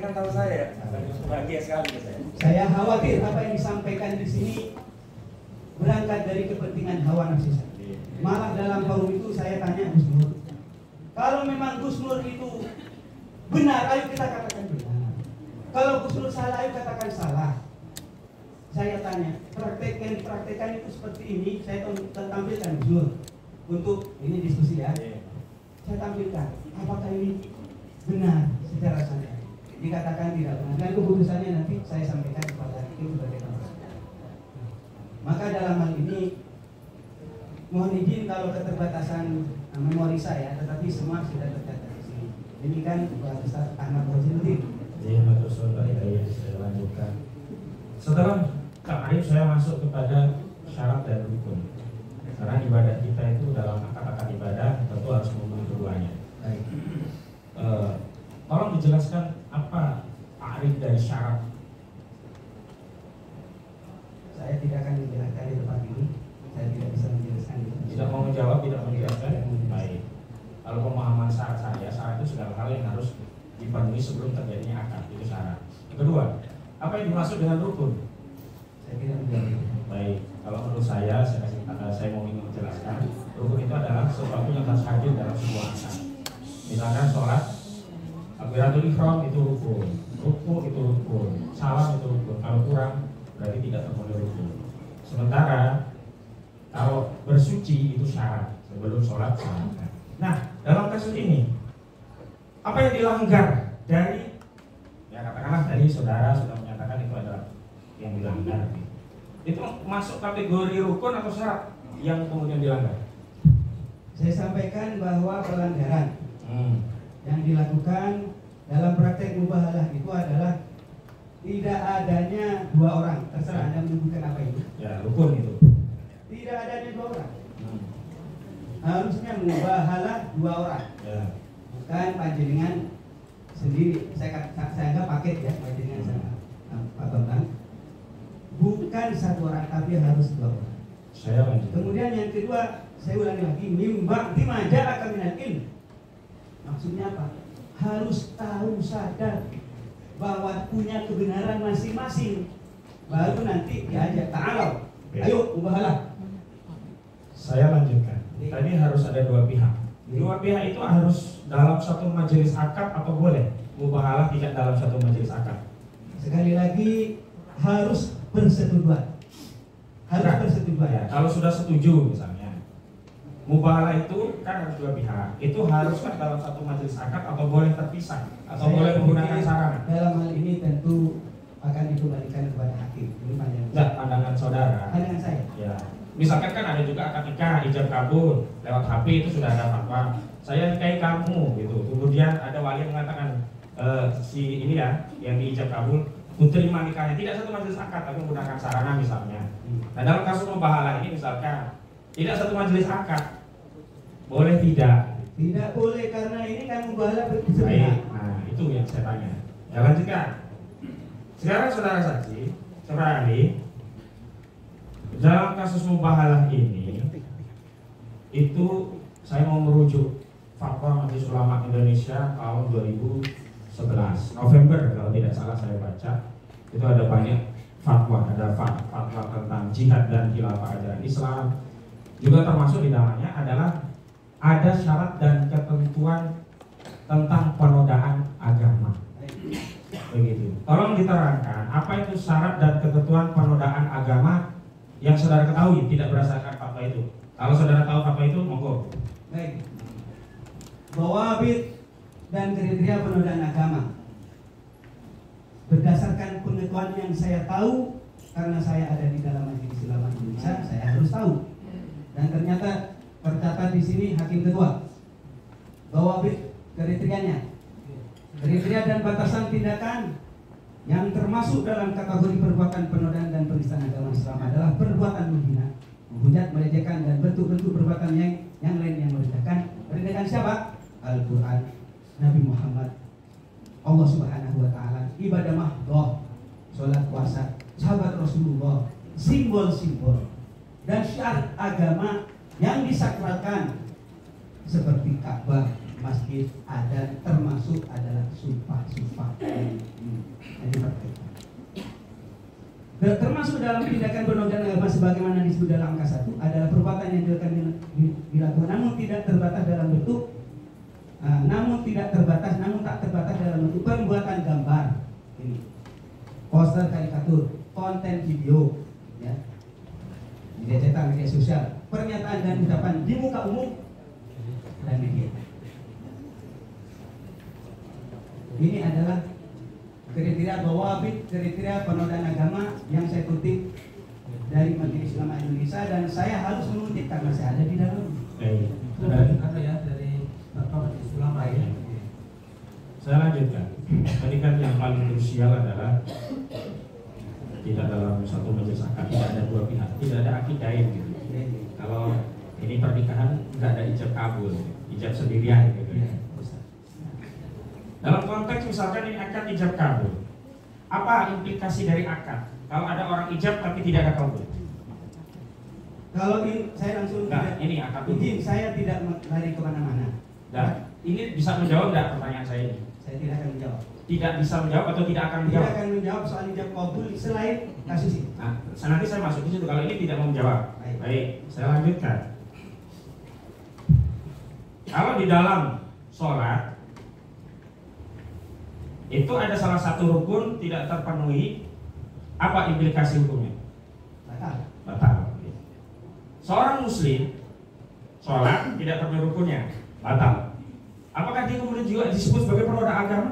kan tahu saya, bahagia sekali saya. Saya khawatir apa yang disampaikan di sini berangkat dari kepentingan hawa nafsu saya. Malah dalam forum itu saya tanya Gus Nur, kalau memang Gus Nur itu benar, ayo kita katakan benar. Kalau Gus Nur salah, ayo katakan salah. Saya tanya, praktek yang dipraktekkan itu seperti ini, saya tampilkan Gus Nur. Untuk ini diskusi ya. Saya tampilkan, apakah ini benar secara sadar. Dikatakan tidak benar, dan keputusannya nanti saya sampaikan kepada hakim sebagai tempat. Maka dalam hal ini mohon izin kalau keterbatasan memori saya, tetapi semua sudah tercatat di sini. Demikian Pak Ustaz Ahmad Waziruddin. Iya, Pak Ustaz, saya lanjutkan. Setelah Kak Arif, saya masuk kepada syarat dan rukun. Karena ibadah kita itu dalam akad-akad ibadah tentu harus memenuhi keduanya. Baik. Tolong dijelaskan apa ta'rif dari syarat. Saya tidak akan menjelaskan di tempat ini. Saya tidak bisa menjelaskan di tempat ini. Tidak mau menjawab, tidak menjelaskan. Baik. Kalau pemahaman syarat saya, syarat itu segala hal yang harus dipenuhi sebelum terjadinya akad, itu syarat. Yang kedua, apa yang dimaksud dengan rukun? Saya tidak menjawab. Baik. Kalau menurut saya mau ingin menjelaskan, rukun itu adalah sesuatu yang harus hadir dalam sebuah akad. Misalkan sholat, takbiratul ihram itu rukun, ruku itu rukun, salam itu rukun. Kalau kurang berarti tidak terpenuhi rukun. Sementara kalau bersuci itu syarat sebelum sholat. Nah, dalam kasus ini apa yang dilanggar dari, ya katakanlah tadi saudara sudah menyatakan itu adalah yang dilanggar, itu masuk kategori rukun atau syarat yang kemudian dilanggar? Saya sampaikan bahwa pelanggaran yang dilakukan dalam praktek mubahalah itu adalah tidak adanya dua orang. Terserah Anda menyebutkan apa itu. Ya, rukun itu. Tidak adanya dua orang. Harusnya mubahalah dua orang. Ya. Bukan panjenengan sendiri. Saya anggap paket ya, panjenengan sama Pak Bambang. Bukan satu orang, tapi harus dua orang. Saya lanjut. Kemudian yang kedua, saya ulangi lagi, mimba timaja akan minal ilm. Maksudnya apa? Harus tahu sadar bahwa punya kebenaran masing-masing. Baru nanti diajak ta'alau. Ayo mubahalah. Saya lanjutkan. Tadi harus ada dua pihak. Dua pihak itu harus dalam satu majelis akad atau boleh mubahalah tidak dalam satu majelis akad? Sekali lagi harus bersetujuan. Harus bersetujuan. Ya, kalau sudah setuju misalnya, mubahalah itu kan harus dua pihak. Itu harus kan dalam satu majelis akad atau boleh terpisah atau boleh menggunakan sarana? Dalam hal ini tentu akan dikembalikan kepada hakim. Ini pandangan. Enggak, pandangan saudara. Pandangan saya. Ya. Misalkan kan ada juga akad nikah, ijab kabul lewat HP itu sudah ada fatwa. Saya nikahi kamu gitu. Kemudian ada wali yang mengatakan si ini ya yang diijab kabul terima nikahnya tidak satu majelis akad tapi menggunakan sarana misalnya. Nah, dalam kasus mubahalah ini misalkan tidak satu majelis akad, boleh tidak? Tidak boleh karena ini kan mubahalah berbeda. Nah, itu yang saya tanya. Ya, lanjutkan. Sekarang saudara saksi, saudara ahli, dalam kasus mubahalah ini itu saya mau merujuk fatwa Majelis Ulama Indonesia tahun 2011 November kalau tidak salah saya baca. Itu ada banyak fatwa, ada fatwa tentang jihad dan khilafah ajaran Islam. Juga termasuk di dalamnya adalah ada syarat dan ketentuan tentang penodaan agama. Begitu. Tolong diterangkan apa itu syarat dan ketentuan penodaan agama yang saudara ketahui tidak berdasarkan fatwa itu. Kalau saudara tahu fatwa itu, monggo. Baik. Dhawabit dan kriteria penodaan agama. Berdasarkan pengetahuan yang saya tahu, karena saya ada di dalam Majelis Ulama Indonesia, saya harus tahu. Dan ternyata tercatat di sini hakim ketua. Dhawabit kriterianya. Kriteria dan batasan tindakan yang termasuk dalam kategori perbuatan penodaan dan penistaan agama Islam adalah perbuatan menghina, menghujat, melecehkan dan bentuk-bentuk perbuatan yang lain yang merendahkan. Merendahkan siapa? Al-Quran, Nabi Muhammad, Allah Subhanahu Wa Taala, ibadah mahdoh, sholat puasa, sahabat Rasulullah, simbol-simbol dan syiar agama yang disakralkan seperti Ka'bah, masjid, adat, termasuk adalah sumpah-sumpah termasuk dalam tindakan penodaan agama sebagaimana disebut dalam angka 1 adalah perbuatan yang dilakukan namun tak terbatas dalam bentuk pembuatan gambar, ini, poster, karikatur, konten video, ya, media cetak, media sosial, pernyataan dan ucapan di muka umum dan media. Ini adalah kriteria bawabit, kriteria penodaan agama yang saya kutip dari Majelis Ulama Indonesia dan saya harus mengutip karena saya ada di dalam. Ada ya dari Majelis Ulama ya. Saya lanjutkan. Tadi kan yang paling krusial adalah tidak dalam satu majelis akad tidak ada dua pihak, tidak ada akidain gitu. Kalau ini pernikahan nggak ada ijab kabul, ijab sendirian gitu. Dalam konteks misalkan ini akad ijab kabul, apa implikasi dari akad? Kalau ada orang ijab tapi tidak ada kabul. Kalau ini saya langsung Ini akad izin, saya tidak lari kemana-mana. Dan ini bisa menjawab nggak pertanyaan saya ini? Saya tidak akan menjawab. Tidak bisa menjawab atau tidak akan menjawab? Tidak akan menjawab soal ijab kabul selain kasus ini. Nah, nanti saya masuk di situ. Kalau ini tidak mau menjawab, baik, saya lanjutkan. Kalau di dalam sholat itu ada salah satu rukun tidak terpenuhi, apa implikasi hukumnya? Batal. Batal. Seorang muslim sholat tidak terpenuhi rukunnya, batal. Apakah dia kemudian juga disebut sebagai penoda agama?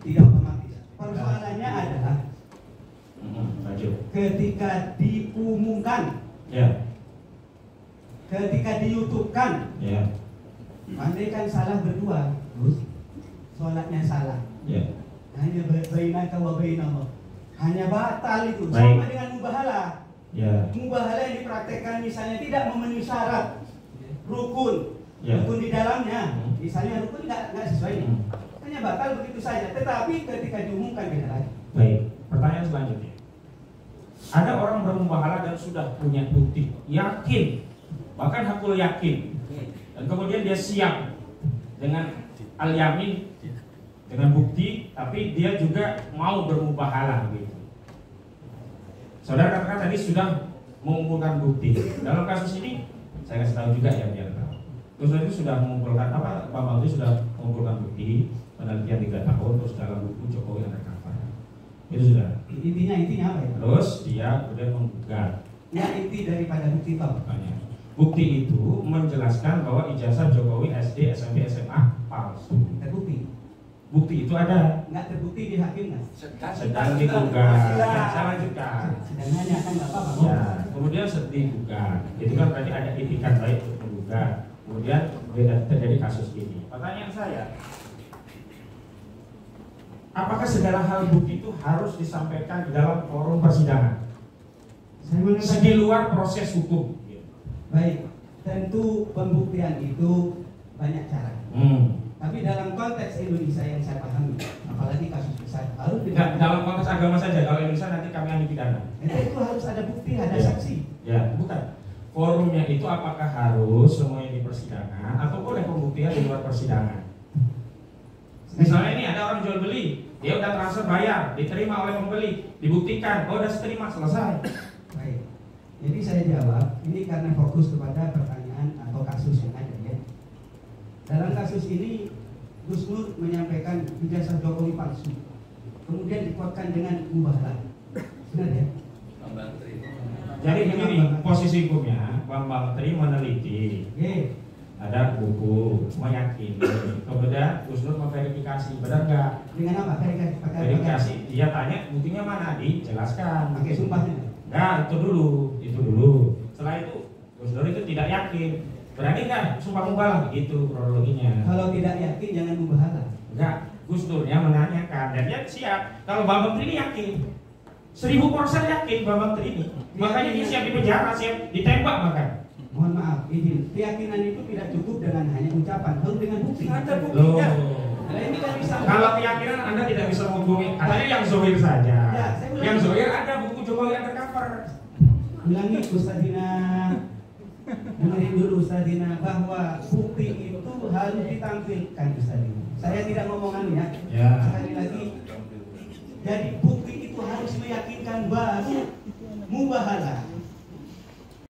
Tidak otomatis. Persoalannya adalah ketika diumumkan, ya, ketika di-YouTube-kan, ya, andaikan salah berdua, Gus, sholatnya salah. ya. Hanya bainaka wa bainallah. Hanya batal itu. Baik. Sama dengan mubahalah. Ya. Mubahalah yang dipraktekkan misalnya tidak memenuhi syarat rukun, Ya. rukun di dalamnya, misalnya rukun nggak sesuai nih. Hmm. Hanya batal begitu saja. Tetapi ketika diumumkan beda lagi. Baik. Pertanyaan selanjutnya. Ada orang bermubahalah dan sudah punya bukti, yakin, bahkan hakul yakin, dan kemudian dia siap dengan al-yamin, dengan bukti, tapi dia juga mau bermubahalah gitu. Saudara katakan tadi sudah mengumpulkan bukti. Dalam kasus ini saya kasih tahu juga ya biar tahu. Terus itu sudah mengumpulkan apa? Pak Maudi sudah mengumpulkan bukti penelitian 3 tahun terus dalam buku Jokowi Undercover. Itu sudah. Intinya apa ya? Terus dia kemudian menggugat. Ya inti daripada bukti itu. Makanya bukti itu menjelaskan bahwa ijazah Jokowi SD, SMP, SMA palsu. Terbukti. Bukti itu ada. Nggak terbukti di hakim nggak? Sedang digugat. Saya lanjutkan. Sedangnya kan nggak apa-apa. Ya, kemudian digugat. Itu kan berarti ada itikat baik untuk menggugat. Kemudian terjadi kasus ini. Pertanyaan saya, apakah segala hal bukti itu harus disampaikan di dalam forum persidangan? Saya mengatakan Di luar proses hukum. baik, tentu pembuktian itu banyak cara. Tapi dalam konteks Indonesia yang saya pahami, apalagi kasus besar, harus Tidak, dalam konteks agama saja. Kalau Indonesia nanti kami ahli pidana. itu harus ada bukti, ada Ya. saksi. Ya, bukan. Forumnya itu apakah harus semuanya di persidangan atau boleh pembuktian di luar persidangan? Misalnya ini ada orang jual beli, dia udah transfer bayar, diterima oleh pembeli, dibuktikan, oh udah terima, selesai. Baik. Jadi saya jawab, ini karena fokus kepada pertanyaan atau kasus yang ada ya. Dalam kasus ini, Gus Nur menyampaikan ijazah Jokowi palsu, kemudian dikuatkan dengan mubahalah. Benar ya? Jadi begini, posisi hukumnya, Bambang Tri meneliti, Oke. ada buku, meyakini, kemudian Gus Nur memverifikasi, benar nggak? Dengan apa? Pakai Verifikasi, dia tanya buktinya mana, dijelaskan. pakai sumpahnya. Nah, itu dulu. Setelah itu, Gus Nur itu tidak yakin. Berani nggak sumpah mubahalah begitu kronologinya? Kalau tidak yakin jangan mubahalah. Enggak, Gus Durnya menanyakan dan dia siap. Kalau Bambang Tri ini yakin, 1000% yakin Bambang Tri ini. Makanya dia siap di penjara, siap ditembak bahkan. Mohon maaf, izin. Keyakinan itu tidak cukup dengan hanya ucapan, harus dengan bukti. Ada Loh, Nah, ini kan bisa. kalau keyakinan Anda tidak bisa menghubungi, katanya yang zohir saja. Ya, saya ulangi. Yang zohir ada buku Jokowi Undercover. Ulangi Ustazina, dengerin dulu Ustazina, bahwa bukti itu harus ditampilkan Ustazina. Saya tidak ngomong anu ya. Ya. Sekali lagi, jadi bukti itu harus diyakinkan baru mubahalah.